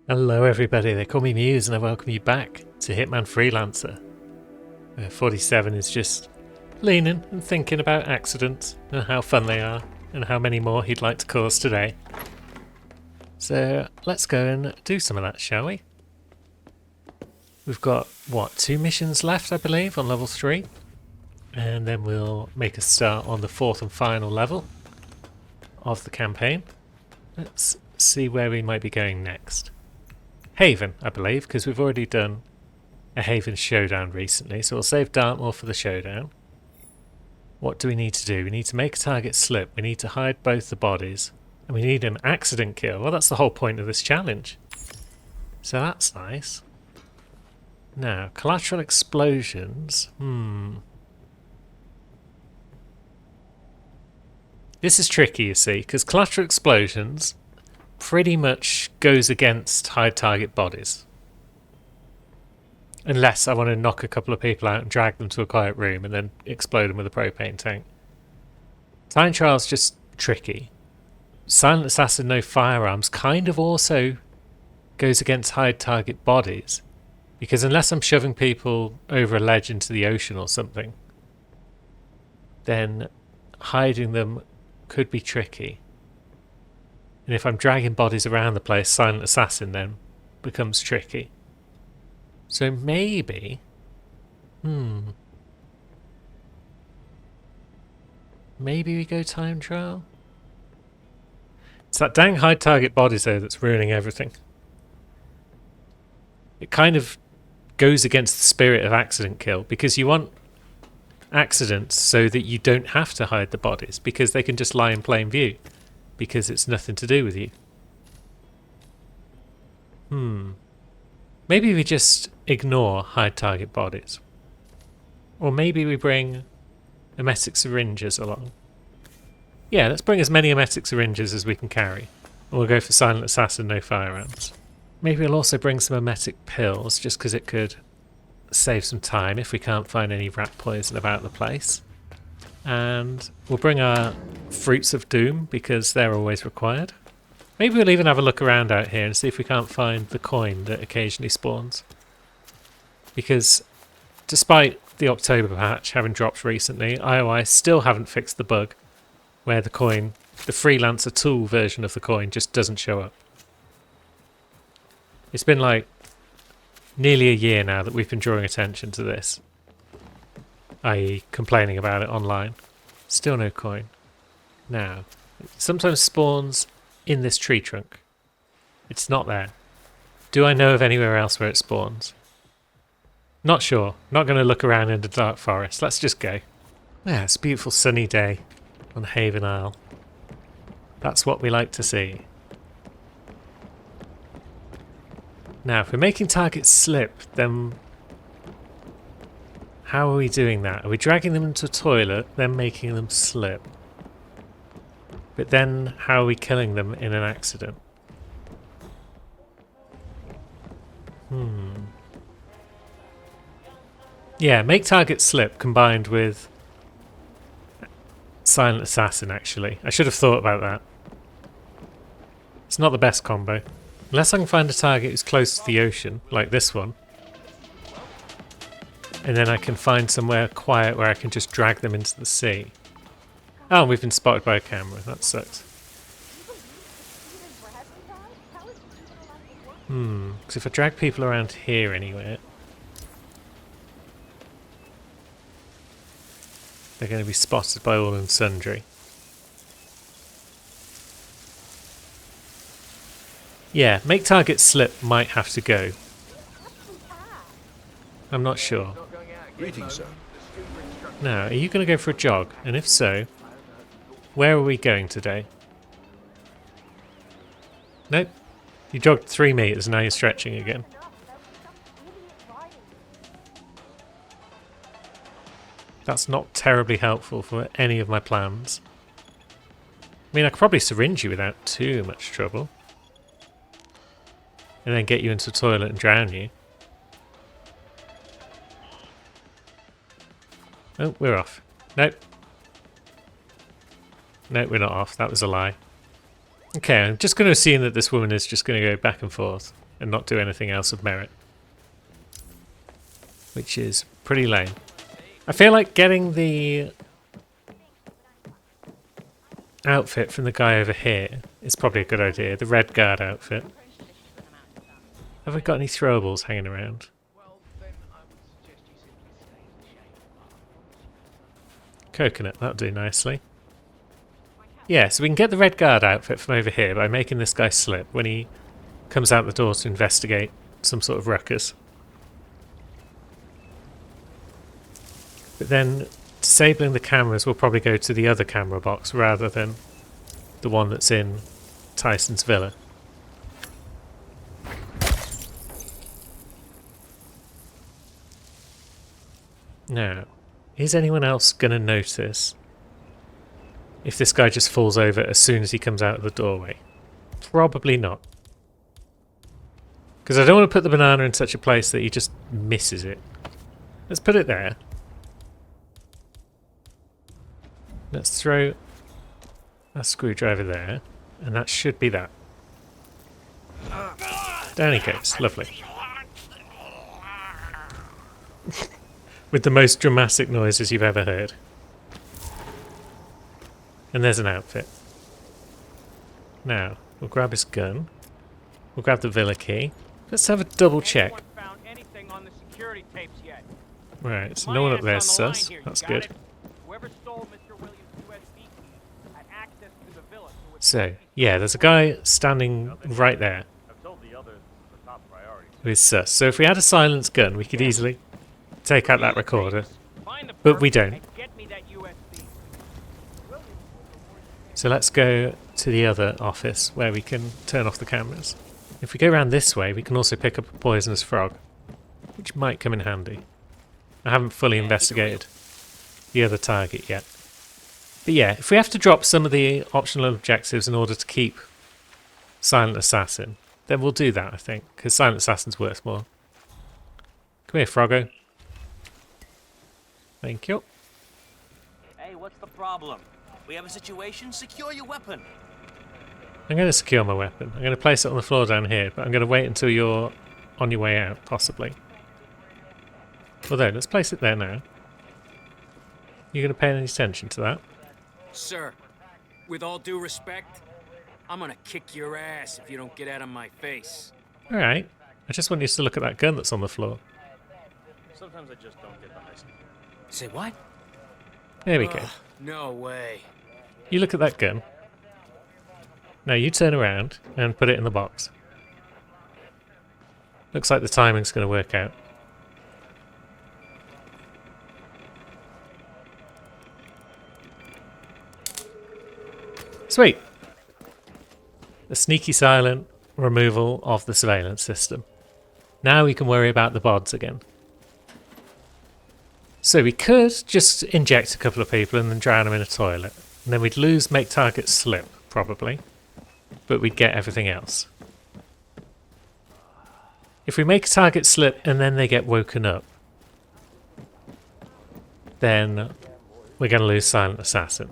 Hello everybody, they call me Muse and I welcome you back to Hitman Freelancer. 47 is just leaning and thinking about accidents and how fun they are and how many more he'd like to cause today. So let's go and do some of that, shall we? We've got, what, 2 missions left I believe on level 3, and then we'll make a start on the 4th and final level of the campaign. Let's see where we might be going next. Haven, I believe, because we've already done a Haven showdown recently, so we'll save Dartmoor for the showdown. What do we need to do? We need to make a target slip, we need to hide both the bodies, and we need an accident kill. Well, that's the whole point of this challenge. So that's nice. Now, collateral explosions. This is tricky, you see, because collateral explosions pretty much goes against hide target bodies. Unless I want to knock a couple of people out and drag them to a quiet room and then explode them with a propane tank. Time trial's just tricky. Silent Assassin no firearms kind of also goes against hide target bodies, because unless I'm shoving people over a ledge into the ocean or something, then hiding them could be tricky. And if I'm dragging bodies around the place, Silent Assassin then becomes tricky. So maybe... Maybe we go time trial? It's that dang hide target bodies though that's ruining everything. It kind of goes against the spirit of accident kill, because you want accidents so that you don't have to hide the bodies, because they can just lie in plain view. Because it's nothing to do with you. Maybe we just ignore hide target bodies. Or maybe we bring emetic syringes along. Yeah, let's bring as many emetic syringes as we can carry. And we'll go for Silent Assassin, no firearms. Maybe we'll also bring some emetic pills, just because it could save some time if we can't find any rat poison about the place. And we'll bring our Fruits of Doom, because they're always required. Maybe we'll even have a look around out here and see if we can't find the coin that occasionally spawns. Because despite the October patch having dropped recently, iOS still haven't fixed the bug where the coin, the Freelancer tool version of the coin, just doesn't show up. It's been like nearly a year now that we've been drawing attention to this, i.e. complaining about it online. Still no coin. Now, it sometimes spawns in this tree trunk. It's not there. Do I know of anywhere else where it spawns? Not sure. Not going to look around in the dark forest. Let's just go. Yeah, it's a beautiful sunny day on Haven Isle. That's what we like to see. Now, if we're making targets slip, then how are we doing that? Are we dragging them into a toilet, then making them slip? But then how are we killing them in an accident? Yeah, make target slip combined with Silent Assassin, actually. I should have thought about that. It's not the best combo. Unless I can find a target who's close to the ocean, like this one. And then I can find somewhere quiet where I can just drag them into the sea. Oh, we've been spotted by a camera. That sucks. Because if I drag people around here anywhere, they're going to be spotted by all and sundry. Yeah, make target slip might have to go. I'm not sure. Greetings, sir. Now, are you going to go for a jog? And if so, where are we going today? Nope. You jogged 3 meters, now you're stretching again. That's not terribly helpful for any of my plans. I mean, I could probably syringe you without too much trouble. And then get you into a toilet and drown you. Oh, we're off. Nope. No, we're not off. That was a lie. Okay, I'm just going to assume that this woman is just going to go back and forth and not do anything else of merit. Which is pretty lame. I feel like getting the outfit from the guy over here is probably a good idea. The Red Guard outfit. Have we got any throwables hanging around? Coconut, that'll do nicely. Yeah, so we can get the Red Guard outfit from over here by making this guy slip when he comes out the door to investigate some sort of ruckus. But then disabling the cameras will probably go to the other camera box rather than the one that's in Tyson's villa. Now, is anyone else going to notice if this guy just falls over as soon as he comes out of the doorway? Probably not. Because I don't want to put the banana in such a place that he just misses it. Let's put it there. Let's throw a screwdriver there, and that should be that. Down he goes. Lovely. With the most dramatic noises you've ever heard. And there's an outfit. Now, we'll grab his gun. We'll grab the villa key. Let's have a double check. Right, so no one up there is sus. That's good. So, yeah, there's a guy standing right there who is sus. So if we had a silence gun, we could easily take out that recorder. But we don't. So let's go to the other office where we can turn off the cameras. If we go around this way, we can also pick up a poisonous frog, which might come in handy. I haven't fully investigated the other target yet. But yeah, if we have to drop some of the optional objectives in order to keep Silent Assassin, then we'll do that, I think, because Silent Assassin's worth more. Come here, Froggo. Thank you. Hey, what's the problem? We have a situation? Secure your weapon. I'm going to secure my weapon. I'm going to place it on the floor down here, but I'm going to wait until you're on your way out, possibly. Although, let's place it there now. You going to pay any attention to that? Sir, with all due respect, I'm gonna kick your ass if you don't get out of my face. Alright. I just want you to look at that gun that's on the floor. Sometimes I just don't get the high school. Say what? There we go. No way. You look at that gun. Now you turn around and put it in the box. Looks like the timing's going to work out. Sweet. The sneaky silent removal of the surveillance system. Now we can worry about the bods again. So we could just inject a couple of people and then drown them in a toilet. And then we'd lose make target slip, probably. But we'd get everything else. If we make a target slip and then they get woken up, then we're going to lose Silent Assassin.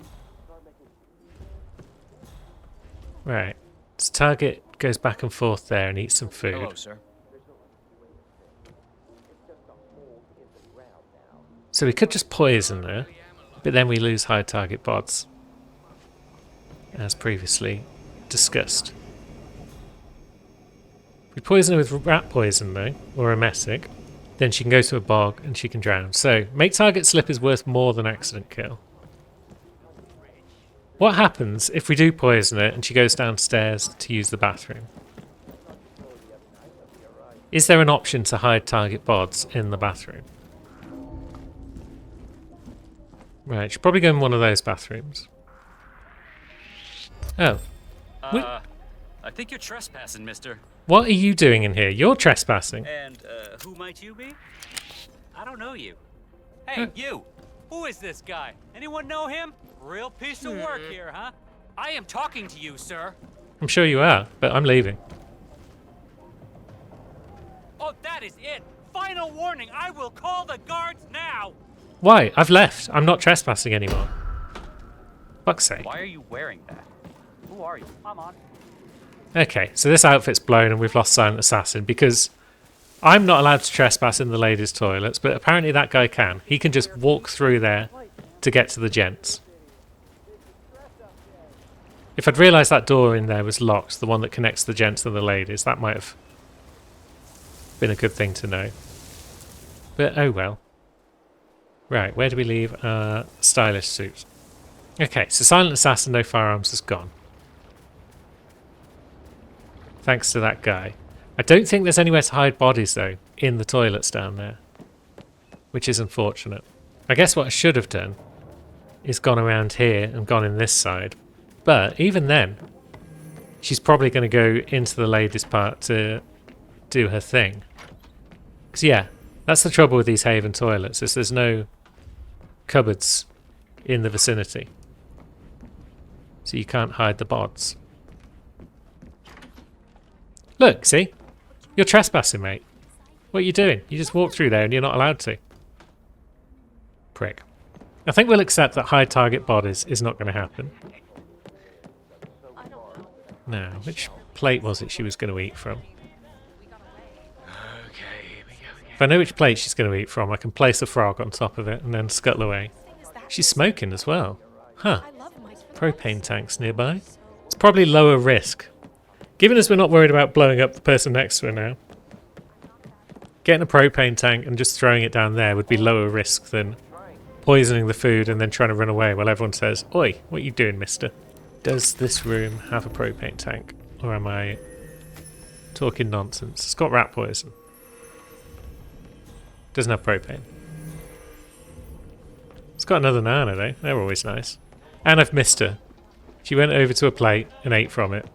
Right. So target goes back and forth there and eats some food. Hello, sir. So we could just poison her, but then we lose high target bods, as previously discussed. If we poison her with rat poison though, or a messic, then she can go to a bog and she can drown. So make target slip is worth more than accident kill. What happens if we do poison her and she goes downstairs to use the bathroom? Is there an option to hide target bods in the bathroom? Right, she'll probably go in one of those bathrooms. Oh. I think you're trespassing, mister. What are you doing in here? You're trespassing. And, who might you be? I don't know you. Hey, you! Who is this guy? Anyone know him? Real piece of work here, huh? I am talking to you, sir. I'm sure you are, but I'm leaving. Oh, that is it! Final warning, I will call the guards now! Why? I've left. I'm not trespassing anymore. Fuck's sake. Why are you wearing that? Who are you? I'm on. Okay, so this outfit's blown and we've lost Silent Assassin because I'm not allowed to trespass in the ladies' toilets, but apparently that guy can. He can just walk through there to get to the gents. If I'd realised that door in there was locked, the one that connects the gents and the ladies, that might have been a good thing to know. But oh well. Right, where do we leave our stylish suit? Okay, so Silent Assassin, no firearms, is gone. Thanks to that guy. I don't think there's anywhere to hide bodies, though, in the toilets down there. Which is unfortunate. I guess what I should have done is gone around here and gone in this side. But even then, she's probably going to go into the ladies' part to do her thing. Because yeah, that's the trouble with these Haven toilets, is there's no cupboards in the vicinity. So you can't hide the bods. Look, see? You're trespassing, mate. What are you doing? You just walk through there and you're not allowed to. Prick. I think we'll accept that high target bodies is not going to happen. Now, which plate was it she was going to eat from? If I know which plate she's going to eat from, I can place a frog on top of it and then scuttle away. She's smoking as well. Huh. Propane tanks nearby. It's probably lower risk. Given as we're not worried about blowing up the person next to her now, getting a propane tank and just throwing it down there would be lower risk than poisoning the food and then trying to run away while everyone says, "Oi, what are you doing, mister?" Does this room have a propane tank? Or am I talking nonsense? It's got rat poison. Doesn't have propane. It's got another nana though. They're always nice. And I've missed her. She went over to a plate and ate from it.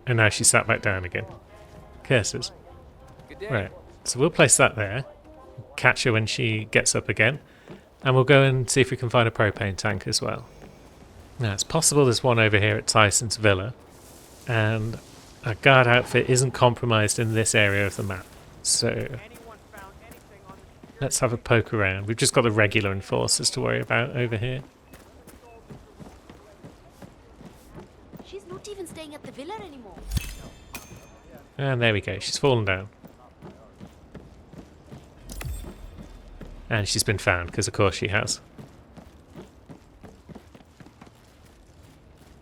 And now she sat back down again. Curses. Right. So we'll place that there. Catch her when she gets up again. And we'll go and see if we can find a propane tank as well. Now, it's possible there's one over here at Tyson's villa, and our guard outfit isn't compromised in this area of the map. So, let's have a poke around. We've just got the regular enforcers to worry about over here. She's not even staying at the villa anymore. And there we go, she's fallen down. And she's been found, because of course she has.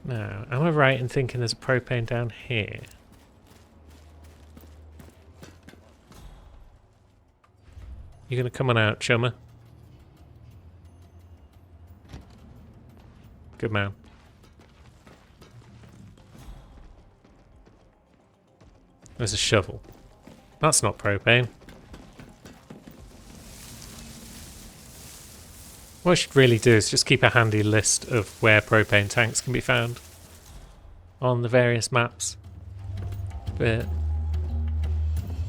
Now, am I right in thinking there's a propane down here? You gonna come on out, chummer? Good man. There's a shovel. That's not propane. What I should really do is just keep a handy list of where propane tanks can be found on the various maps. But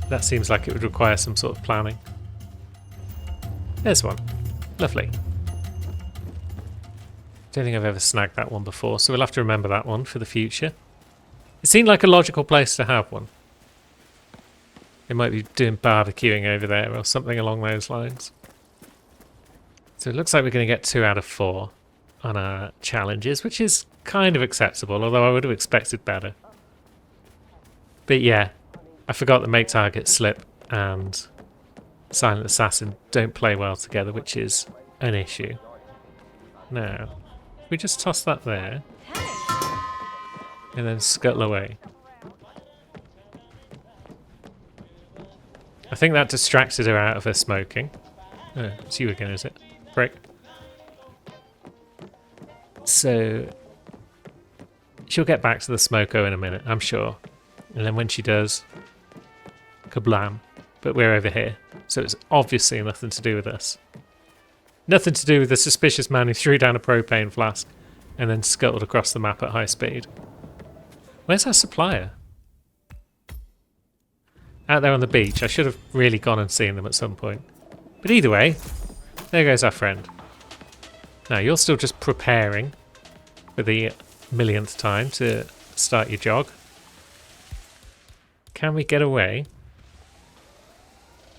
that seems like it would require some sort of planning. There's one. Lovely. Don't think I've ever snagged that one before, so we'll have to remember that one for the future. It seemed like a logical place to have one. They might be doing barbecuing over there or something along those lines. So it looks like we're going to get 2 out of 4 on our challenges, which is kind of acceptable, although I would have expected better. But yeah, I forgot that Make Target Slip and Silent Assassin don't play well together, which is an issue. Now, we just toss that there, and then scuttle away. I think that distracted her out of her smoking. Oh, it's you again, is it? Prick. So she'll get back to the smoko in a minute, I'm sure. And then when she does, kablam. But we're over here, so it's obviously nothing to do with us. Nothing to do with the suspicious man who threw down a propane flask and then scuttled across the map at high speed. Where's our supplier? Out there on the beach. I should have really gone and seen them at some point. But either way, there goes our friend. Now, you're still just preparing for the millionth time to start your jog. Can we get away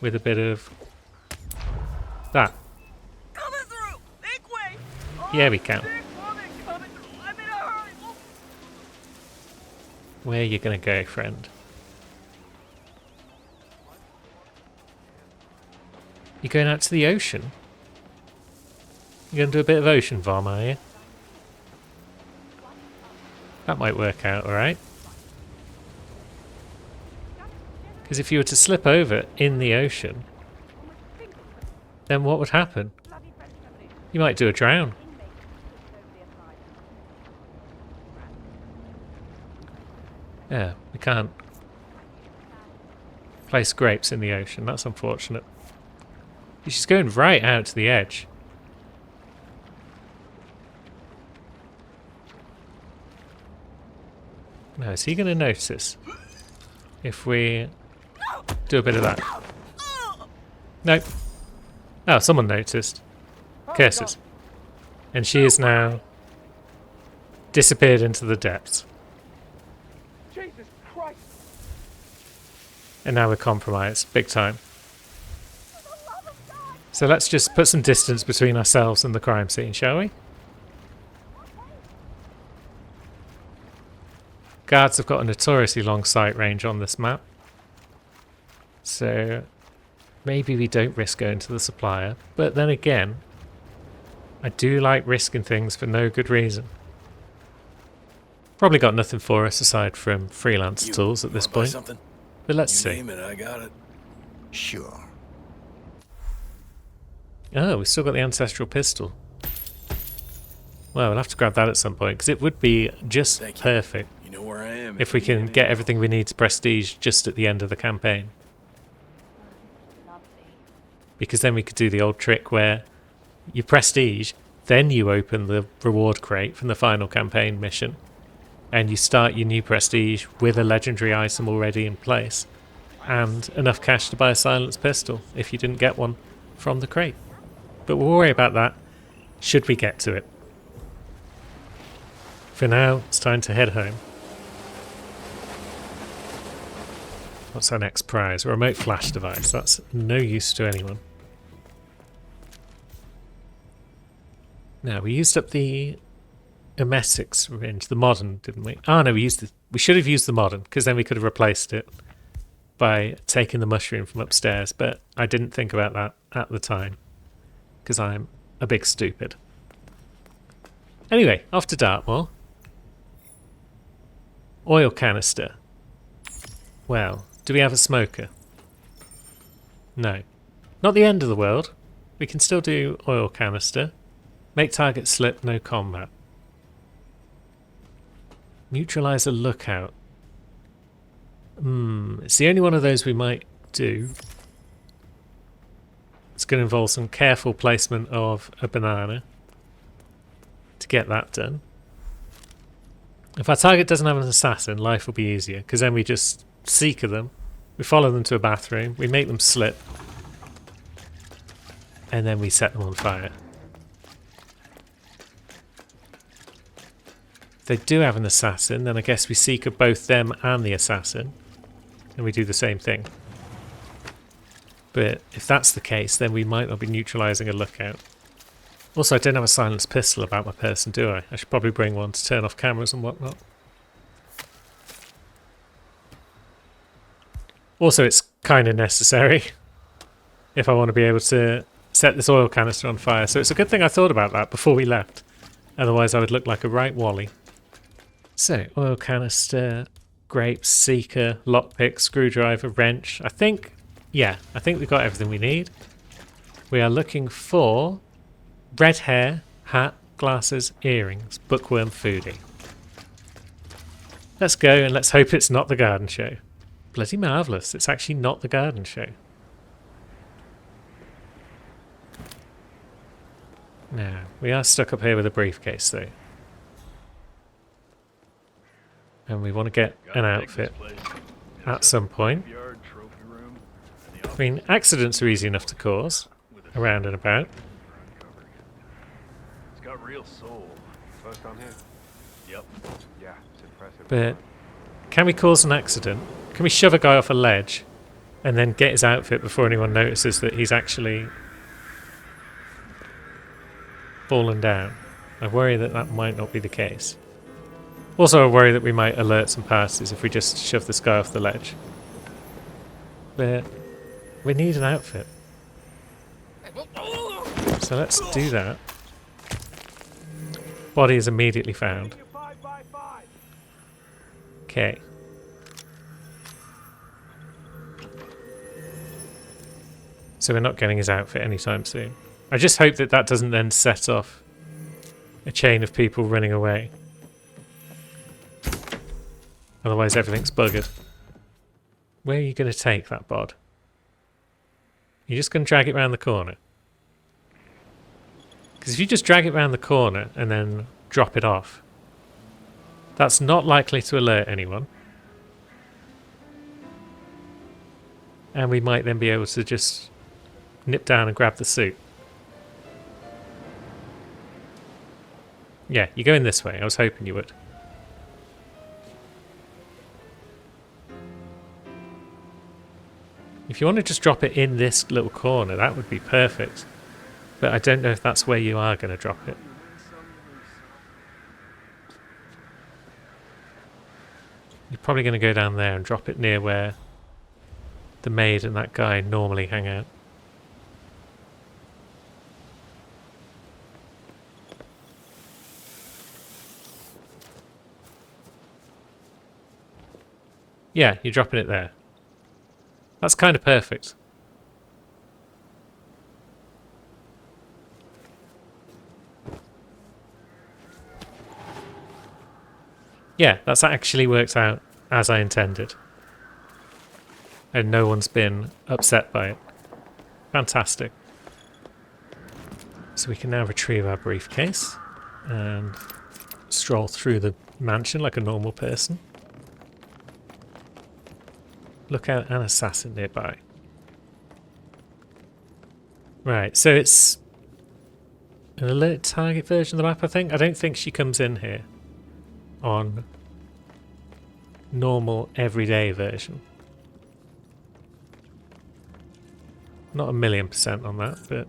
with a bit of that? Coming through! Make way! Yeah, we can. Big woman coming through! I'm in a hurry! Where are you going to go, friend? You going out to the ocean? You going to do a bit of ocean vom, are you? That might work out alright. Because if you were to slip over in the ocean, then what would happen? You might do a drown. Yeah, we can't place grapes in the ocean. That's unfortunate. She's going right out to the edge. Now, is he going to notice if we do a bit of that? Nope. Oh, someone noticed. Curses. And she is now disappeared into the depths. Jesus Christ! And now we're compromised, big time. So let's just put some distance between ourselves and the crime scene, shall we? Guards have got a notoriously long sight range on this map. So maybe we don't risk going to the supplier. But then again, I do like risking things for no good reason. Probably got nothing for us aside from freelance tools at this point. But let's see. Name it, I got it. Sure. Oh, we've still got the ancestral pistol. Well, we'll have to grab that at some point, because it would be just perfect You know where I am. if we can get everything we need to prestige just at the end of the campaign. Because then we could do the old trick where you prestige, then you open the reward crate from the final campaign mission, and you start your new prestige with a legendary item already in place, and enough cash to buy a silenced pistol if you didn't get one from the crate. But we'll worry about that should we get to it. For now, it's time to head home. What's our next prize? A remote flash device. That's no use to anyone. Now, we used up the emetic syringe, the modern, didn't we? Oh no, we should have used the modern, because then we could have replaced it by taking the mushroom from upstairs, but I didn't think about that at the time, because I'm a big stupid. Anyway, off to Dartmoor. Oil canister. Well, do we have a smoker? No. Not the end of the world. We can still do oil canister. Make target slip, no combat. Neutralize a lookout. It's the only one of those we might do. It's going to involve some careful placement of a banana to get that done. If our target doesn't have an assassin, life will be easier, because then we just seeker them, we follow them to a bathroom, we make them slip, and then we set them on fire. If they do have an assassin, then I guess we seeker both them and the assassin, and we do the same thing. But if that's the case, then we might not be neutralising a lookout. Also, I don't have a silenced pistol about my person, do I? I should probably bring one to turn off cameras and whatnot. Also, it's kind of necessary if I want to be able to set this oil canister on fire. So it's a good thing I thought about that before we left. Otherwise, I would look like a right Wally. So, oil canister, grapes, seeker, lockpick, screwdriver, wrench. I think we've got everything we need. We are looking for red hair, hat, glasses, earrings, bookworm foodie. Let's go and let's hope it's not the garden show. Bloody marvellous, it's actually not the garden show. Now, we are stuck up here with a briefcase though. And we want to get an outfit at some point. I mean, accidents are easy enough to cause, around and about. It's got real soul. First on him. Yep. Yeah, it's impressive. But can we cause an accident? Can we shove a guy off a ledge and then get his outfit before anyone notices that he's actually fallen down? I worry that that might not be the case. Also, I worry that we might alert some parties if we just shove this guy off the ledge. But we need an outfit. So let's do that. Body is immediately found. Okay. So we're not getting his outfit anytime soon. I just hope that that doesn't then set off a chain of people running away. Otherwise everything's buggered. Where are you going to take that bod? You're just going to drag it around the corner? Because if you just drag it around the corner and then drop it off, that's not likely to alert anyone. And we might then be able to just nip down and grab the suit. Yeah, you're going this way. I was hoping you would. If you want to just drop it in this little corner, that would be perfect. But I don't know if that's where you are going to drop it. You're probably going to go down there and drop it near where the maid and that guy normally hang out. Yeah, you're dropping it there. That's kind of perfect. Yeah, that's actually worked out as I intended. And no one's been upset by it. Fantastic. So we can now retrieve our briefcase and stroll through the mansion like a normal person. Look out, an assassin nearby. Right, so it's an alert target version of the map, I think. I don't think she comes in here on normal everyday version. Not 1,000,000% on that, but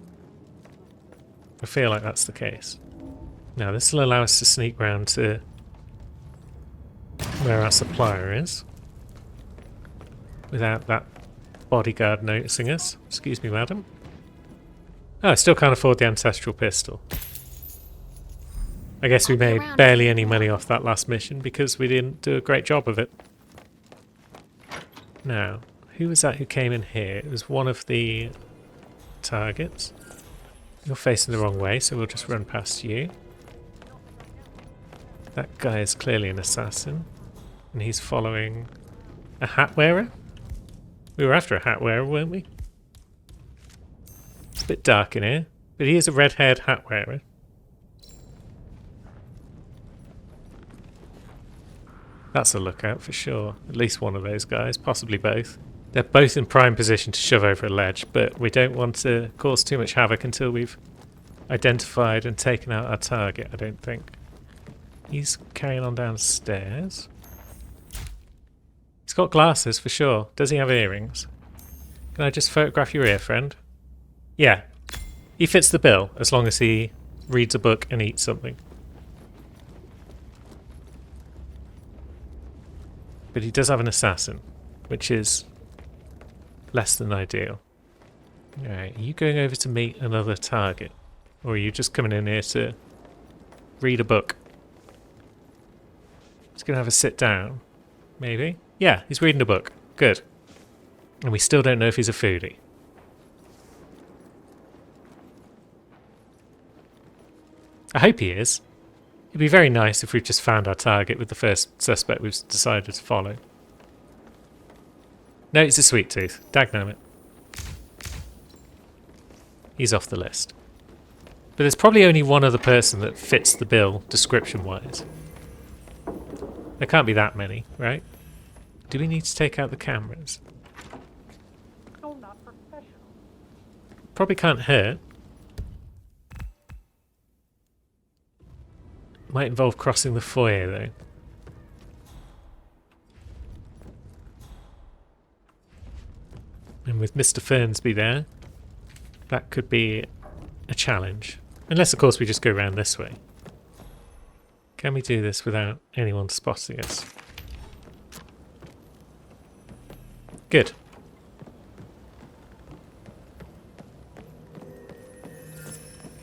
I feel like that's the case. Now this will allow us to sneak round to where our supplier is without that bodyguard noticing us. Excuse me, madam. Oh, I still can't afford the ancestral pistol. I guess we made barely any money off that last mission because we didn't do a great job of it. Now, who was that who came in here? It was one of the targets. You're facing the wrong way, so we'll just run past you. That guy is clearly an assassin, and he's following a hat wearer. We were after a hat wearer, weren't we? It's a bit dark in here, but he is a red-haired hat wearer. That's a lookout for sure. At least one of those guys, possibly both. They're both in prime position to shove over a ledge, but we don't want to cause too much havoc until we've identified and taken out our target, I don't think. He's carrying on downstairs. He's got glasses for sure. Does he have earrings? Can I just photograph your ear, friend? Yeah. He fits the bill as long as he reads a book and eats something. But he does have an assassin, which is less than ideal. Alright, are you going over to meet another target? Or are you just coming in here to read a book? He's going to have a sit down, maybe? Yeah, he's reading a book. Good. And we still don't know if he's a foodie. I hope he is. It'd be very nice if we've just found our target with the first suspect we've decided to follow. No, it's a sweet tooth. Dagnammit. He's off the list. But there's probably only one other person that fits the bill, description-wise. There can't be that many, right? Do we need to take out the cameras? No, not professional. Probably can't hurt. Might involve crossing the foyer, though. And with Mr. Fernsby there, that could be a challenge. Unless, of course, we just go around this way. Can we do this without anyone spotting us? Good.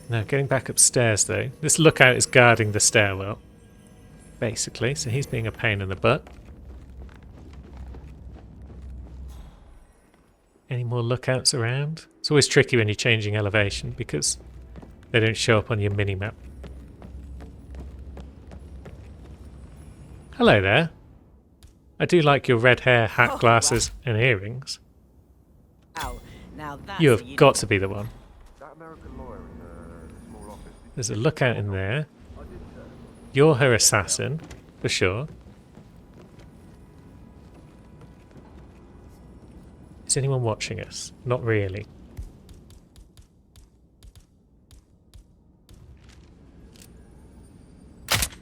Now, getting back upstairs though. This lookout is guarding the stairwell, basically, so he's being a pain in the butt. Any more lookouts around? It's always tricky when you're changing elevation because they don't show up on your mini-map. Hello there. I do like your red hair, hat, glasses, and earrings. Oh, now that's You have got to be the one. That American lawyer in the small office. There's a lookout in there. You're her assassin, for sure. Is anyone watching us? Not really.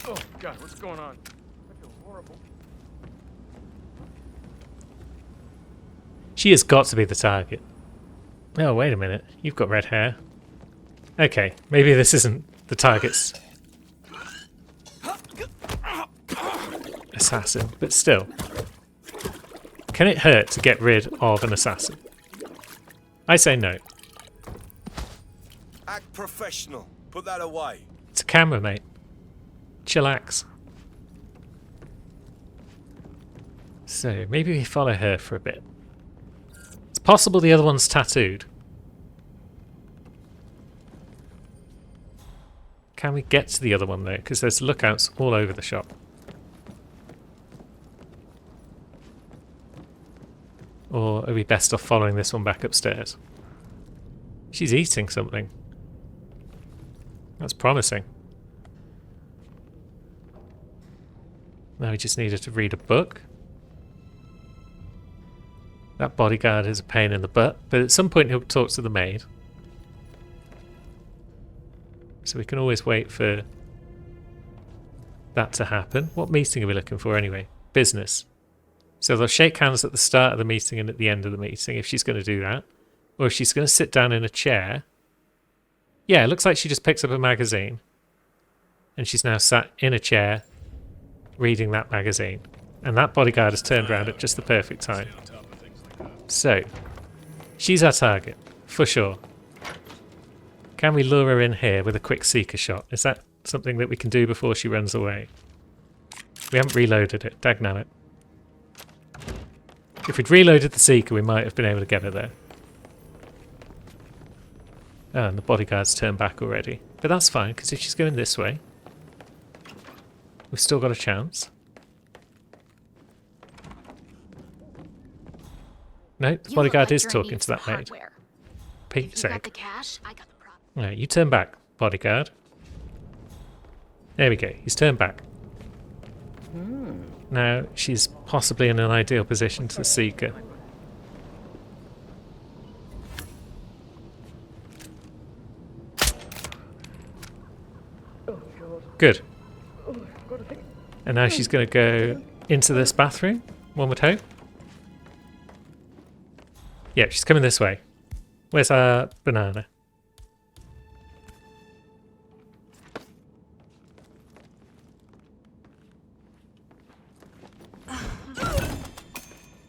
Oh, God, what's going on? I feel horrible. She has got to be the target. Oh, wait a minute. You've got red hair. Okay, maybe this isn't the target's assassin, but still. Can it hurt to get rid of an assassin? I say no. Act professional. Put that away. It's a camera, mate. Chillax. So, maybe we follow her for a bit. It's possible the other one's tattooed. Can we get to the other one though? Because there's lookouts all over the shop. Or are we best off following this one back upstairs? She's eating something. That's promising. Now we just need her to read a book. That bodyguard is a pain in the butt, but at some point he'll talk to the maid. So we can always wait for that to happen. What meeting are we looking for anyway? Business. So they'll shake hands at the start of the meeting and at the end of the meeting if she's going to do that. Or if she's going to sit down in a chair. Yeah, it looks like she just picks up a magazine. And she's now sat in a chair reading that magazine. And that bodyguard has turned around at just the perfect time. So, she's our target, for sure. Can we lure her in here with a quick seeker shot? Is that something that we can do before she runs away? We haven't reloaded it, dagnabbit. If we'd reloaded the seeker, we might have been able to get her there. Oh, and the bodyguard's turned back already. But that's fine, because if she's going this way, we've still got a chance. No, the bodyguard is talking to that maid. Pete's You got sake. the cash, I got the problem. No, you turn back, bodyguard. There we go, he's turned back. Now, she's possibly in an ideal position to seek her. Good. And now she's going to go into this bathroom, one would hope. Yeah, she's coming this way. Where's our banana?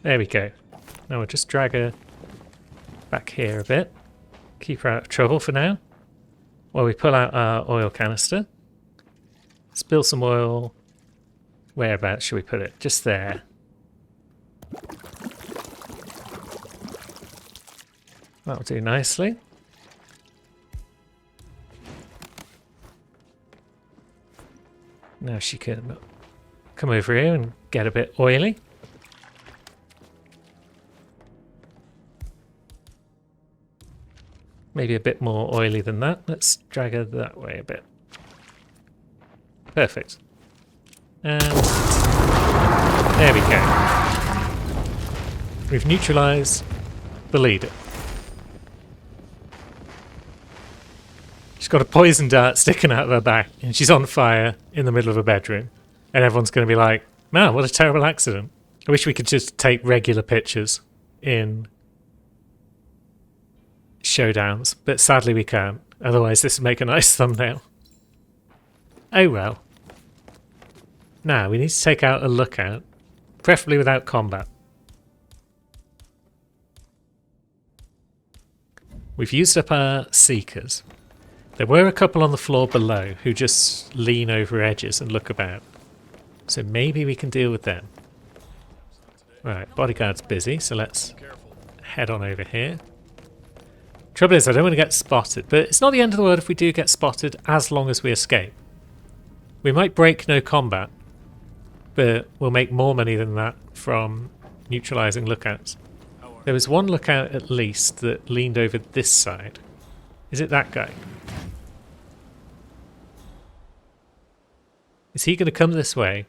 There we go. Now we'll just drag her back here a bit. Keep her out of trouble for now. While we pull out our oil canister. Spill some oil. Whereabouts should we put it? Just there. That'll do nicely. Now she can come over here and get a bit oily. Maybe a bit more oily than that. Let's drag her that way a bit. Perfect. And there we go. We've neutralised the leader. She's got a poison dart sticking out of her back and she's on fire in the middle of a bedroom. And everyone's going to be like, man, what a terrible accident. I wish we could just take regular pictures in showdowns, but sadly we can't. Otherwise this would make a nice thumbnail. Oh well. Now, we need to take out a lookout, preferably without combat. We've used up our seekers. There were a couple on the floor below who just lean over edges and look about. So maybe we can deal with them. Right, bodyguard's busy, so let's head on over here. Trouble is, I don't want to get spotted, but it's not the end of the world if we do get spotted as long as we escape. We might break no combat, but we'll make more money than that from neutralising lookouts. There was one lookout at least that leaned over this side. Is it that guy? Is he going to come this way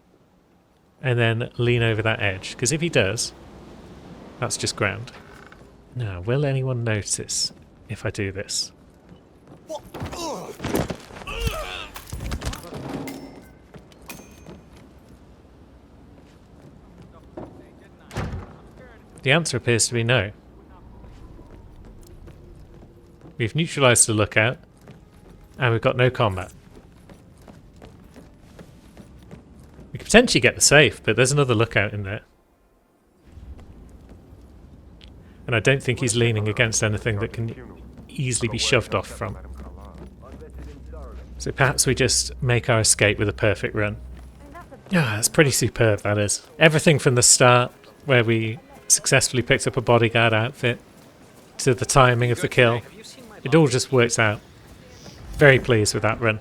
and then lean over that edge? Because if he does, that's just grand. Now, will anyone notice if I do this? The answer appears to be no. We've neutralised the lookout, and we've got no combat. We could potentially get the safe, but there's another lookout in there. And I don't think he's leaning against anything that can easily be shoved off from. So perhaps we just make our escape with a perfect run. Yeah, that's pretty superb, that is. Everything from the start, where we successfully picked up a bodyguard outfit, to the timing of the kill. It all just works out. Very pleased with that run.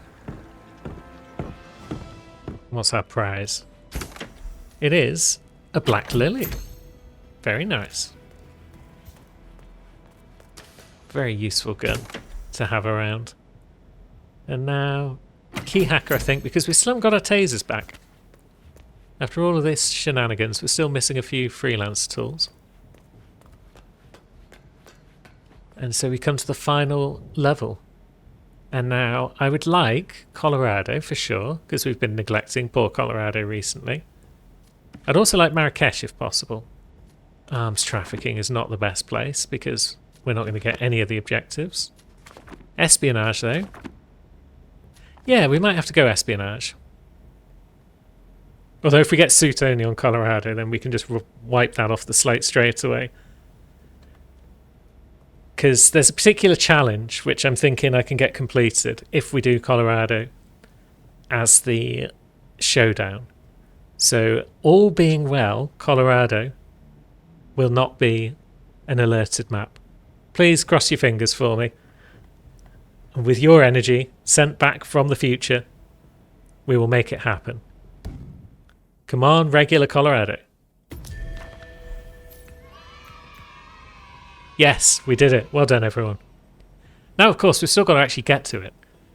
What's our prize? It is a black lily. Very nice. Very useful gun to have around. And now, key hacker, I think, because we still haven't got our tasers back. After all of this shenanigans, we're still missing a few freelance tools. And so we come to the final level. And now I would like Colorado for sure, because we've been neglecting poor Colorado recently. I'd also like Marrakesh if possible. Arms trafficking is not the best place because we're not going to get any of the objectives. Espionage though. Yeah, we might have to go espionage. Although if we get suit only on Colorado, then we can just wipe that off the slate straight away. Because there's a particular challenge which I'm thinking I can get completed if we do Colorado as the showdown. So all being well, Colorado will not be an alerted map. Please cross your fingers for me. And with your energy sent back from the future, we will make it happen. Come on, regular Colorado. Yes, we did it. Well done, everyone. Now, of course, we've still got to actually get to it.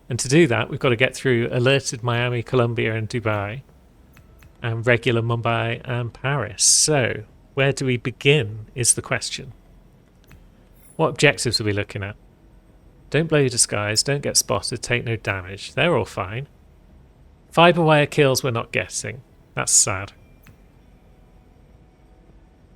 And to do that, we've got to get through alerted Miami, Colombia, and Dubai, and regular Mumbai and Paris. So, where do we begin is the question. What objectives are we looking at? Don't blow your disguise, don't get spotted, take no damage. They're all fine. Fiber wire kills we're not getting. That's sad.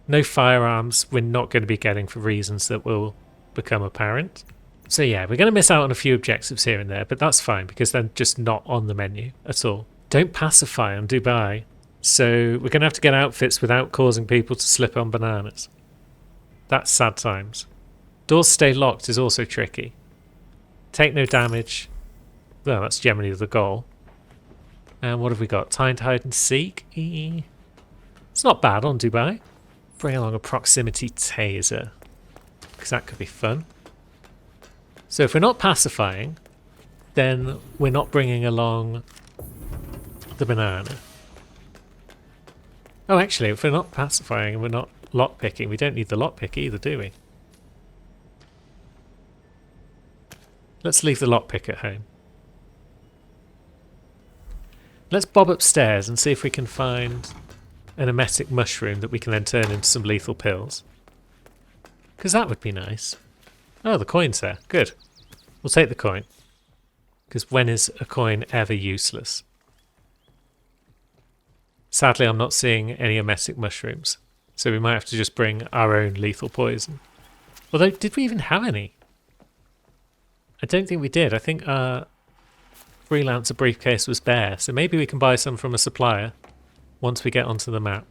No firearms we're not going to be getting for reasons that will become apparent. So yeah, we're going to miss out on a few objectives here and there, but that's fine because they're just not on the menu at all. Don't pacify on Dubai, so we're going to have to get outfits without causing people to slip on bananas. That's sad times. Doors stay locked is also tricky. Take no damage. Well, that's generally the goal. And what have we got? Time to hide and seek. It's not bad on Dubai. Bring along a proximity taser, because that could be fun. So if we're not pacifying, then we're not bringing along the banana. Oh, actually, if we're not pacifying and we're not lockpicking, we don't need the lockpick either, do we? Let's leave the lockpick at home. Let's bob upstairs and see if we can find an emetic mushroom that we can then turn into some lethal pills. Because that would be nice. Oh, the coin's there. Good. We'll take the coin. Because when is a coin ever useless? Sadly, I'm not seeing any emetic mushrooms. So we might have to just bring our own lethal poison. Although, did we even have any? I don't think we did. I think our freelancer briefcase was bare. So maybe we can buy some from a supplier once we get onto the map.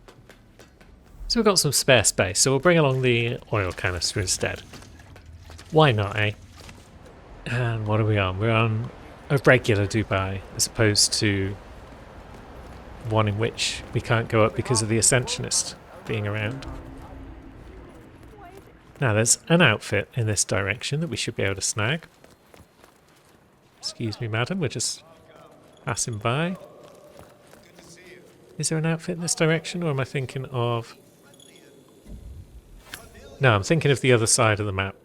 So we've got some spare space, so we'll bring along the oil canister instead. Why not, eh? And what are we on? We're on a regular Dubai, as opposed to one in which we can't go up because of the Ascensionist being around. Now there's an outfit in this direction that we should be able to snag. Excuse me, madam, we're just passing by. Is there an outfit in this direction, or am I thinking of... No, I'm thinking of the other side of the map.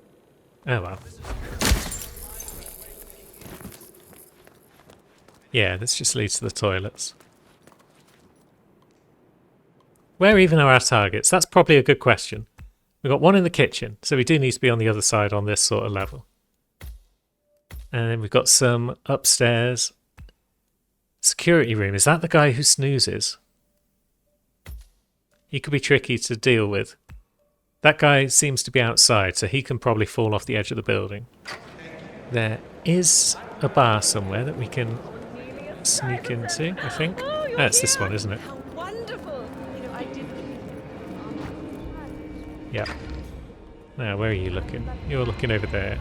Oh well. Yeah, this just leads to the toilets. Where even are our targets? That's probably a good question. We've got one in the kitchen, so we do need to be on the other side on this sort of level. And then we've got some upstairs. Security room. Is that the guy who snoozes? He could be tricky to deal with. That guy seems to be outside, so he can probably fall off the edge of the building. There is a bar somewhere that we can sneak into, I think. That's this one, isn't it? How wonderful! You know, I did. Yep. Now, where are you looking? You're looking over there.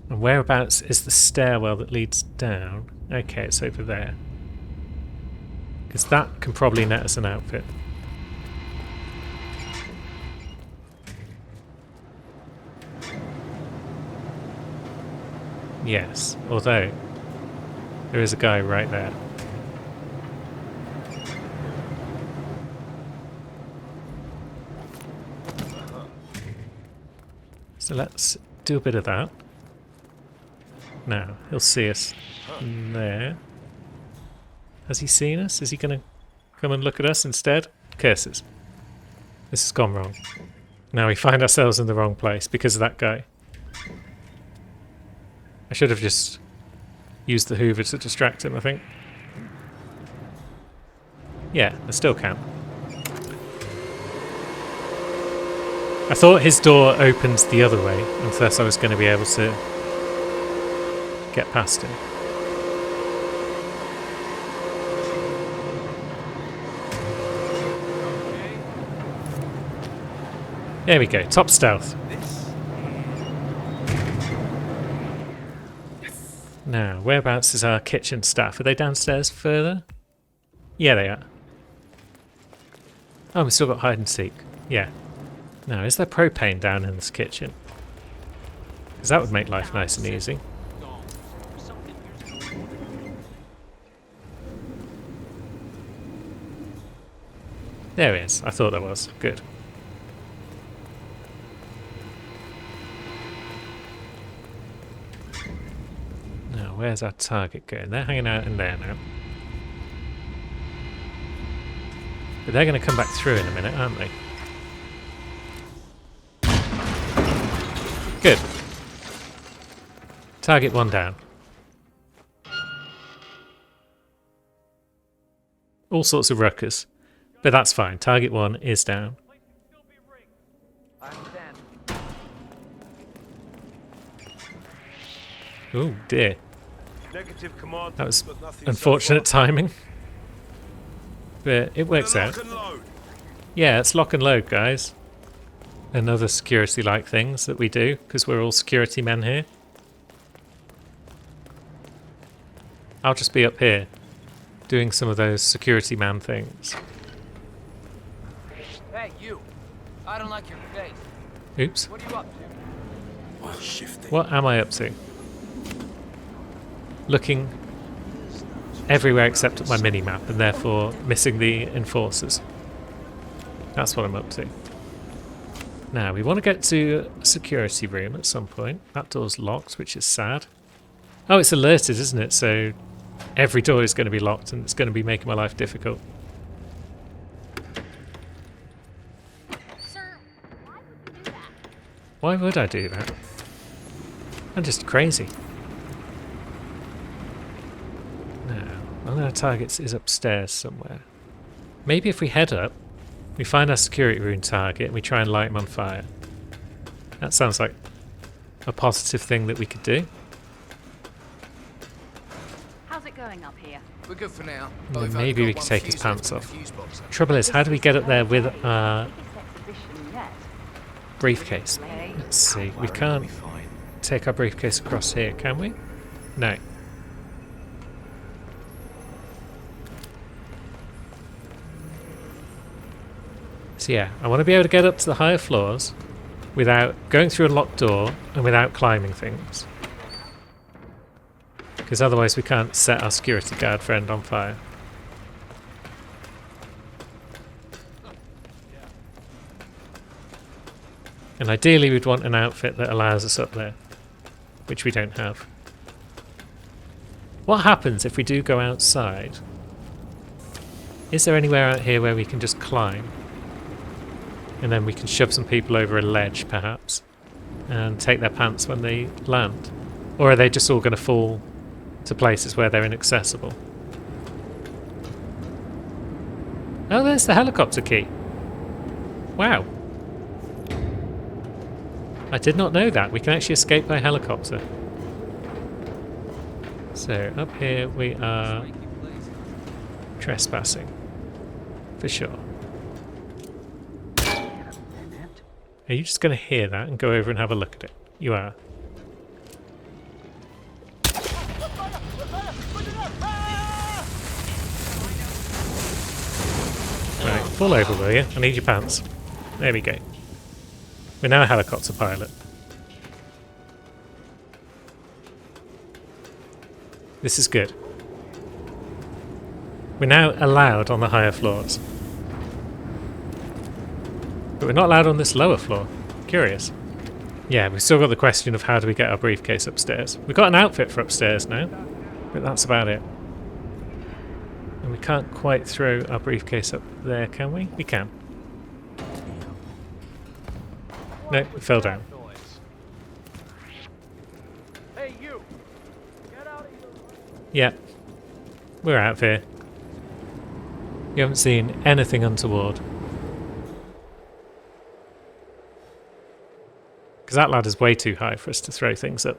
And whereabouts is the stairwell that leads down? Okay, it's over there. Because that can probably net us an outfit. Yes, although there is a guy right there. So let's do a bit of that. Now, he'll see us there. Has he seen us? Is he going to come and look at us instead? Curses. This has gone wrong. Now we find ourselves in the wrong place because of that guy. I should have just used the Hoover to distract him, I think. Yeah, I still can. I thought his door opened the other way, and thus I was going to be able to get past him. There we go, top stealth. Now, whereabouts is our kitchen staff? Are they downstairs further? Yeah, they are. Oh, we've still got hide and seek. Yeah. Now, is there propane down in this kitchen? Because that would make life nice and easy. There it is. I thought there was. Good. Now, where's our target going? They're hanging out in there now. But they're going to come back through in a minute, aren't they? Good. Target one down. All sorts of ruckus. But that's fine. Target one is down. Oh dear. Negative command. That was but nothing unfortunate so far. timing. But it works out. Lock and load. Yeah, it's lock and load, guys. And other security-like things that we do, because we're all security men here. I'll just be up here, doing some of those security man things. Hey, you. I don't like your face. Oops. What are you up to? Well, shifty. What am I up to? Looking everywhere except at my mini-map, and therefore missing the enforcers. That's what I'm up to. Now, we want to get to a security room at some point. That door's locked, which is sad. Oh, it's alerted, isn't it? So every door is going to be locked, and it's going to be making my life difficult. Sir, why would you do that? Why would I do that? I'm just crazy. Now, one of our targets is upstairs somewhere. Maybe if we head up, we find our security room target and we try and light him on fire. That sounds like a positive thing that we could do. going up here? We're good for now. Then We've maybe only we got can one take his fuse pants left off. in the fuse box. Trouble is, how do we get up there with our Biggest exhibition yet. briefcase? Okay. Let's see. We can't take our briefcase across here, can we? No. So yeah, I want to be able to get up to the higher floors without going through a locked door and without climbing things. Because otherwise we can't set our security guard friend on fire. And ideally we'd want an outfit that allows us up there, which we don't have. What happens if we do go outside? Is there anywhere out here where we can just climb? And then we can shove some people over a ledge, perhaps, and take their pants when they land? Or are they just all going to fall to places where they're inaccessible? Oh, there's the helicopter key. Wow. I did not know that. We can actually escape by helicopter. So, up here we are trespassing. For sure. Are you just going to hear that and go over and have a look at it? You are. Right, fall over, will you? I need your pants. There we go. We're now a helicopter pilot. This is good. We're now allowed on the higher floors. But we're not allowed on this lower floor. Curious. Yeah, we've still got the question of how do we get our briefcase upstairs. We've got an outfit for upstairs now, but that's about it. And we can't quite throw our briefcase up there, can we? We can. No, it fell down. Hey, you! Get out of here! Yeah, we're out of here. You haven't seen anything untoward. Because that ladder's way too high for us to throw things up.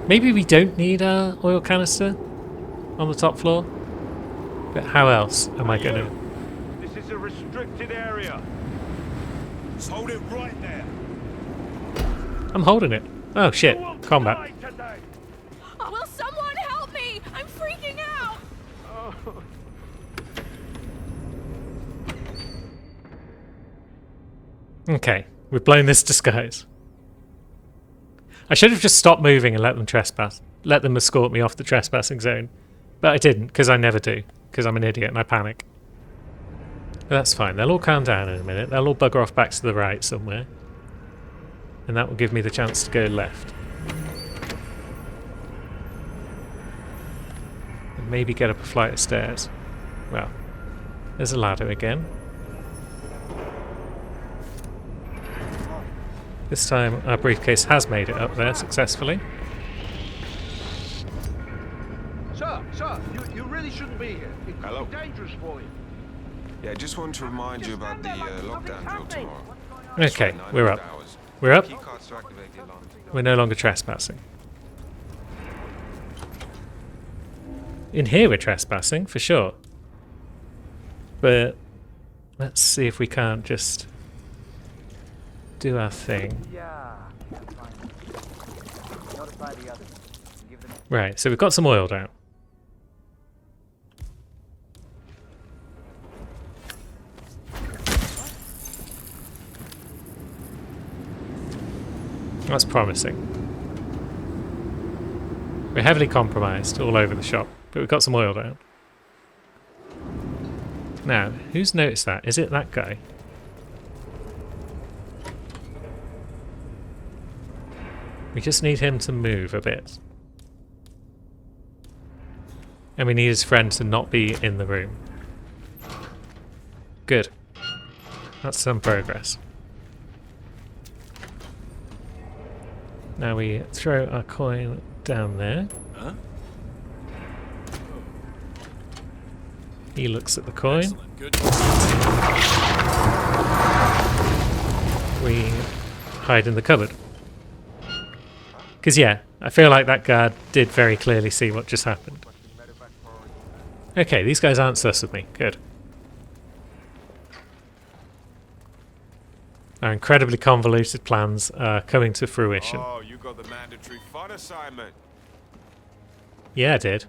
Maybe we don't need our oil canister on the top floor. But how else am I going to... This is a restricted area. Just hold it right there. I'm holding it. Oh shit, Who will combat. die today? Will someone help me? I'm freaking out. Oh. Okay, we've blown this disguise. I should have just stopped moving and let them trespass. Let them escort me off the trespassing zone. But I didn't, because I never do. Because I'm an idiot and I panic. But that's fine, they'll all calm down in a minute. They'll all bugger off back to the right somewhere. And that will give me the chance to go left. And maybe get up a flight of stairs. Well, there's a ladder again. This time our briefcase has made it up there successfully. Sir, you really shouldn't be here. It could Hello. be dangerous for you. Yeah, just wanted to remind you about the lockdown drill tomorrow. Okay, It's we're 900 up. hours. We're up. Key cards to activate the alarm. We're no longer trespassing. In here we're trespassing, for sure. But let's see if we can't just do our thing. Right, so we've got some oil down. That's promising. We're heavily compromised all over the shop, but we've got some oil down. Now, who's noticed that? Is it that guy? We just need him to move a bit. And we need his friend to not be in the room. Good. That's some progress. Now we throw our coin down there. Huh? He looks at the coin. Excellent. Good. We hide in the cupboard. Because yeah, I feel like that guard did very clearly see what just happened. Okay, these guys aren't sus with me. Good. Our incredibly convoluted plans are coming to fruition. Oh, you got the mandatory fun assignment. Yeah, I did.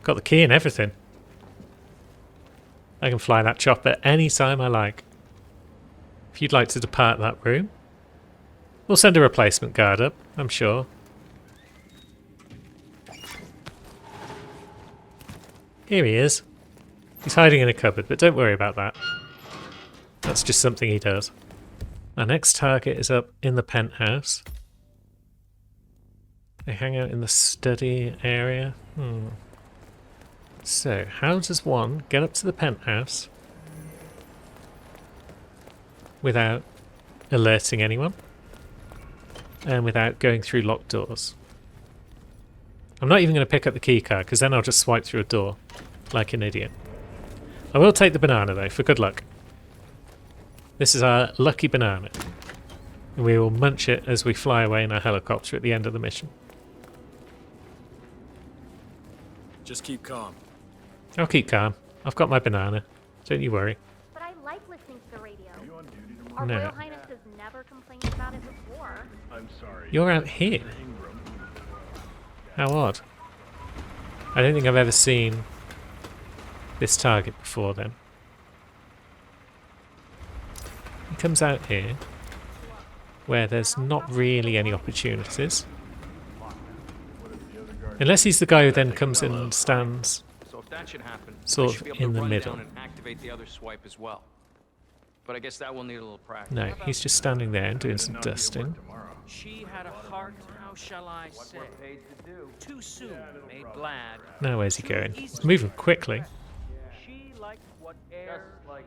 Got the key and everything. I can fly that chopper any time I like. If you'd like to depart that room, we'll send a replacement guard up, I'm sure. Here he is. He's hiding in a cupboard, but don't worry about that. That's just something he does. Our next target is up in the penthouse. They hang out in the study area. So, how does one get up to the penthouse without alerting anyone and without going through locked doors? I'm not even going to pick up the key card because then I'll just swipe through a door like an idiot. I will take the banana though for good luck. This is our lucky banana. And we will munch it as we fly away in our helicopter at the end of the mission. Just keep calm. I'll keep calm. I've got my banana. Don't you worry. But I like listening to the radio. Our No. Royal Highness has never complained about it before. I'm sorry. You're out here. Ingram. How odd. I don't think I've ever seen this target before then. He comes out here where there's not really any opportunities. Unless he's the guy who then comes in and stands So if that should happen, Sort I of should be able in to the run middle. down and activate the other swipe as well. But I guess that will need a little practice. No, he's just standing there and doing some dusting. She had a heart, how shall I say? Too soon made glad. Now where's he going? He's moving quickly. She liked what air like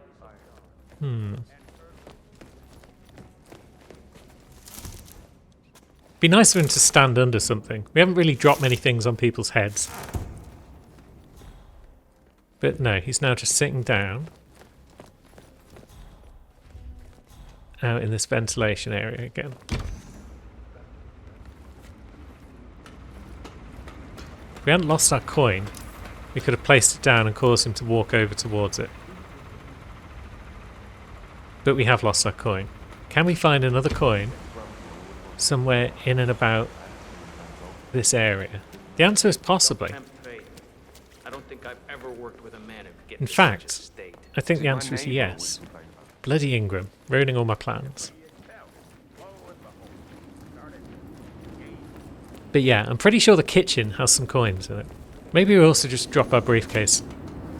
Be nice for him to stand under something. We haven't really dropped many things on people's heads. But no, he's now just sitting down out in this ventilation area again. If we hadn't lost our coin, we could have placed it down and caused him to walk over towards it. But we have lost our coin. Can we find another coin somewhere in and about this area? The answer is possibly. I don't think I've ever worked with a man who could get In to fact, such a state. I think the answer is yes. Bloody Ingram, ruining all my plans. But yeah, I'm pretty sure the kitchen has some coins in it. Maybe we also just drop our briefcase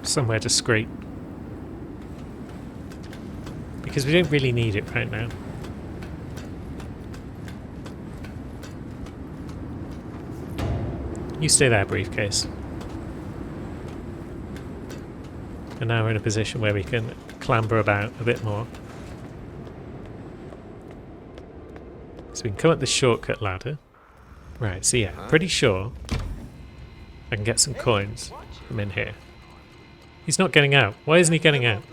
somewhere discreet. Because we don't really need it right now. You stay there, briefcase. And now we're in a position where we can clamber about a bit more. So we can come up this shortcut ladder. Right, so yeah, pretty sure I can get some coins from in here. He's not getting out. Why isn't he getting out?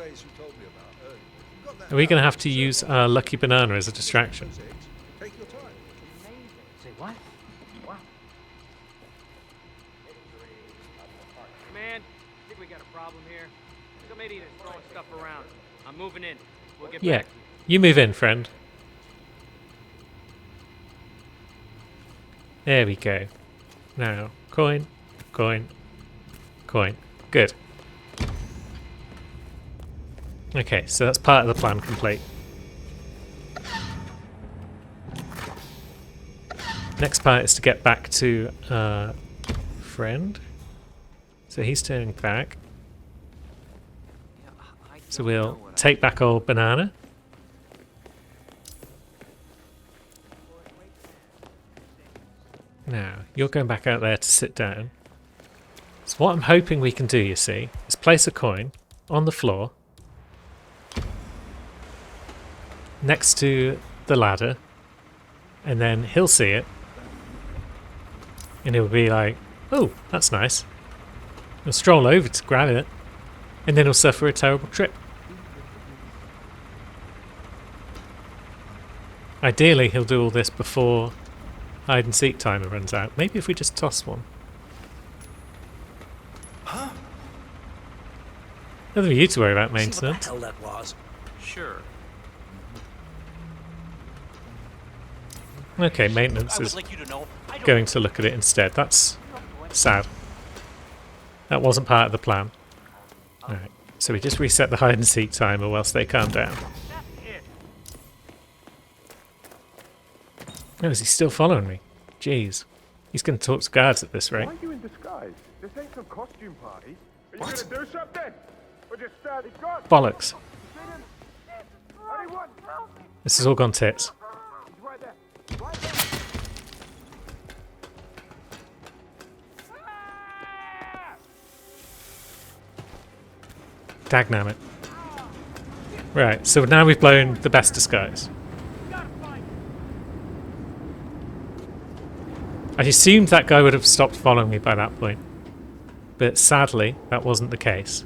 Are we going to have to use our lucky banana as a distraction? Say what? Man, I think we got a problem here. Some idiot is throwing stuff around. I'm moving in. We'll get Yeah, back. you move in, friend. There we go. Now, coin, coin, coin. Good. Okay, so that's part of the plan complete. Next part is to get back to our friend. So he's turning back. So we'll take back old banana. Now, you're going back out there to sit down. So what I'm hoping we can do, you see, is place a coin on the floor next to the ladder, and then he'll see it, and he'll be like, oh, that's nice. He'll stroll over to grab it, and then he'll suffer a terrible trip. Ideally, he'll do all this before hide and seek timer runs out. Maybe if we just toss one. Huh? Nothing for you to worry about, See what the maintenance. hell that was? Sure. Okay, maintenance I would is like you to know I don't going to look at it instead. That's sad. That wasn't part of the plan. Alright, so we just reset the hide and seek timer whilst they calm down. Oh, is he still following me? Jeez. He's going to talk to guards at this rate. Why are you in disguise? This ain't some costume party. Are you gonna do something? Or just stand his gun? Bollocks. Anyone? This has all gone tits. He's right there. Right there. Dagnammit. Right, so now we've blown the best disguise. I assumed that guy would have stopped following me by that point. But sadly, that wasn't the case.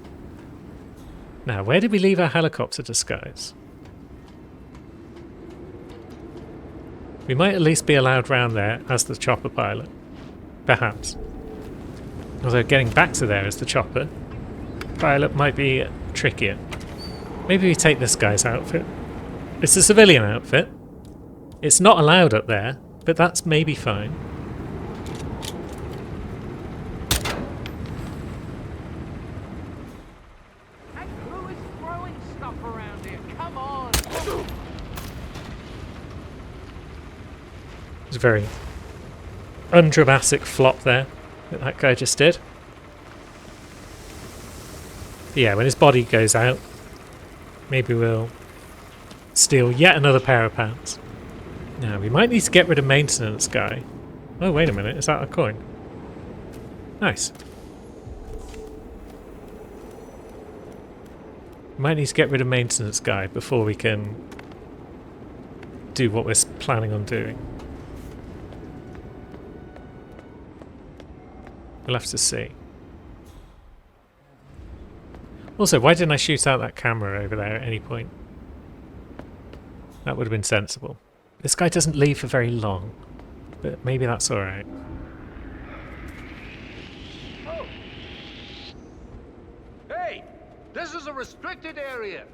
Now, where did we leave our helicopter disguise? We might at least be allowed round there as the chopper pilot. Perhaps. Although getting back to there as the chopper pilot might be trickier. Maybe we take this guy's outfit. It's a civilian outfit. It's not allowed up there, but that's maybe fine. Who is throwing stuff around here? Come on! It's a very undramatic flop there that guy just did. Yeah, when his body goes out, maybe we'll steal yet another pair of pants. Now, we might need to get rid of maintenance guy. Oh, wait a minute, is that a coin? Nice. We might need to get rid of maintenance guy before we can do what we're planning on doing. We'll have to see. Also, why didn't I shoot out that camera over there at any point? That would have been sensible. This guy doesn't leave for very long, but maybe that's alright. Hey! This is a restricted area!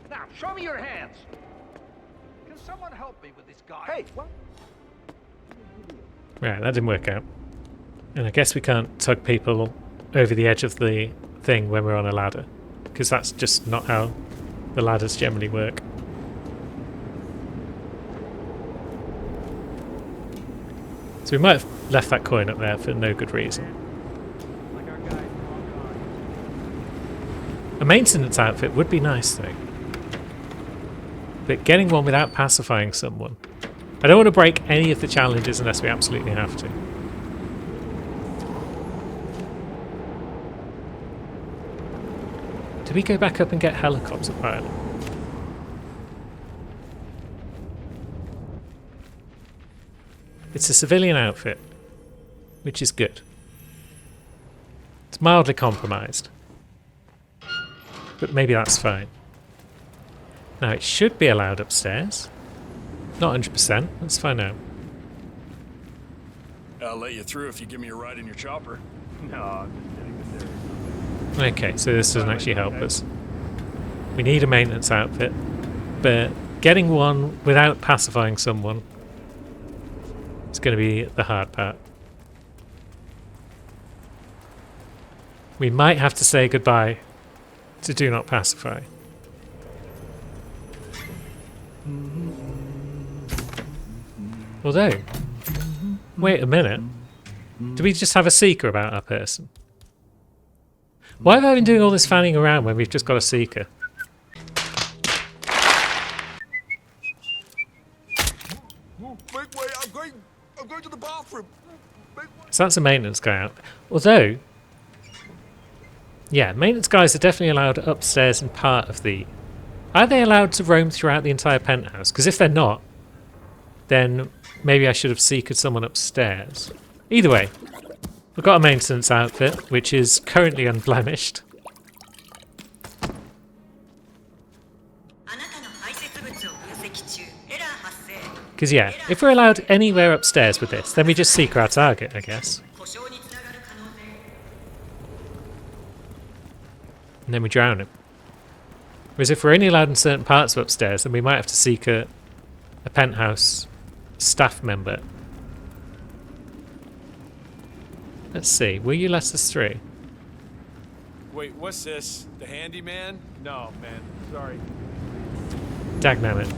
Now, show me your hands! Can someone help me with this guy? Hey, what? Right, that didn't work out. And I guess we can't tug people over the edge of the thing when we're on a ladder, because that's just not how the ladders generally work. So we might have left that coin up there for no good reason. A maintenance outfit would be nice though. But getting one without pacifying someone. I don't want to break any of the challenges unless we absolutely have to. Do we go back up and get helicopter pilot? It's a civilian outfit, which is good. It's mildly compromised, but maybe that's fine. Now it should be allowed upstairs. Not 100%, let's find out. I'll let you through if you give me a ride in your chopper. No, I'm just kidding. But there is Okay, so this doesn't actually help us. We need a maintenance outfit, but getting one without pacifying someone is going to be the hard part. We might have to say goodbye to Do Not Pacify. Although, wait a minute. Do we just have a seeker about our person? Why have I been doing all this fanning around when we've just got a seeker? Make way! I'm going to the bathroom. So that's a maintenance guy out. Although, yeah, maintenance guys are definitely allowed upstairs and part of the... Are they allowed to roam throughout the entire penthouse? Because if they're not, then maybe I should have seeked someone upstairs. Either way, we've got a maintenance outfit, which is currently unblemished. Because yeah, if we're allowed anywhere upstairs with this, then we just seek our target, I guess. And then we drown him. Whereas if we're only allowed in certain parts of upstairs, then we might have to seek a penthouse staff member. Let's see, will you let us through? Wait, what's this? The handyman? No, man. Sorry. Dagnabbit.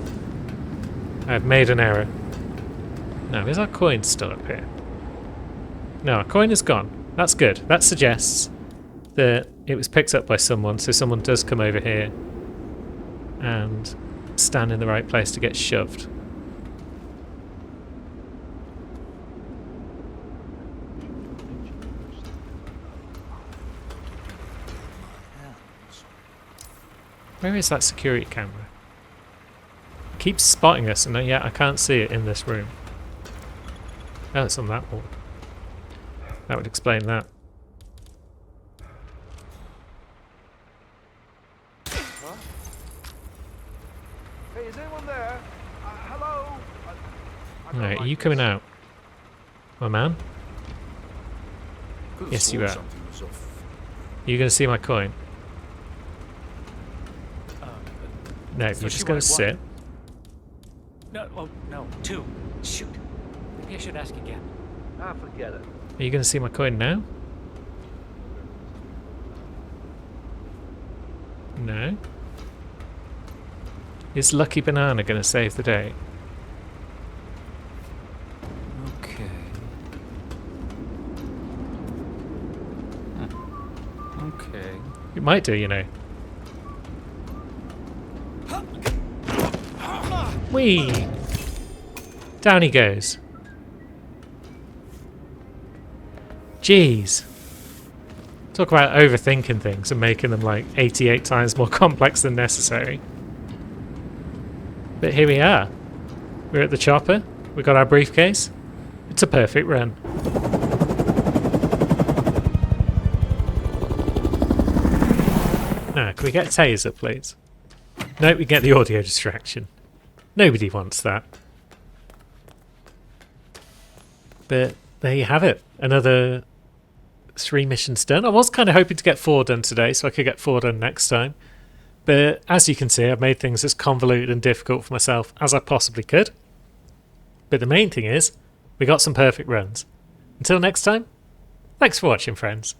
I've made an error. No, is our coin still up here? No, our coin is gone. That's good. That suggests that it was picked up by someone, so someone does come over here and stand in the right place to get shoved. Where is that security camera? It keeps spotting us, and yet I can't see it in this room. Oh, it's on that wall. That would explain that. Huh? Hey, is anyone there? Hello? Alright, are you coming out? My man? Yes, you are. Are you going to see my coin? No, you're just going to sit. No, oh, no, 2. Shoot. Maybe I should ask again. Ah, forget it. Are you going to see my coin now? No. Is Lucky Banana going to save the day? Okay. Okay. It might do, you know. Whee! Down he goes. Jeez. Talk about overthinking things and making them like 88 times more complex than necessary. But here we are. We're at the chopper. We got our briefcase. It's a perfect run. Now, can we get a taser, please? No, we get the audio distraction. Nobody wants that. But there you have it. Another 3 missions done. I was kind of hoping to get 4 done today, so I could get 4 done next time. But as you can see, I've made things as convoluted and difficult for myself as I possibly could. But the main thing is, we got some perfect runs. Until next time, thanks for watching, friends.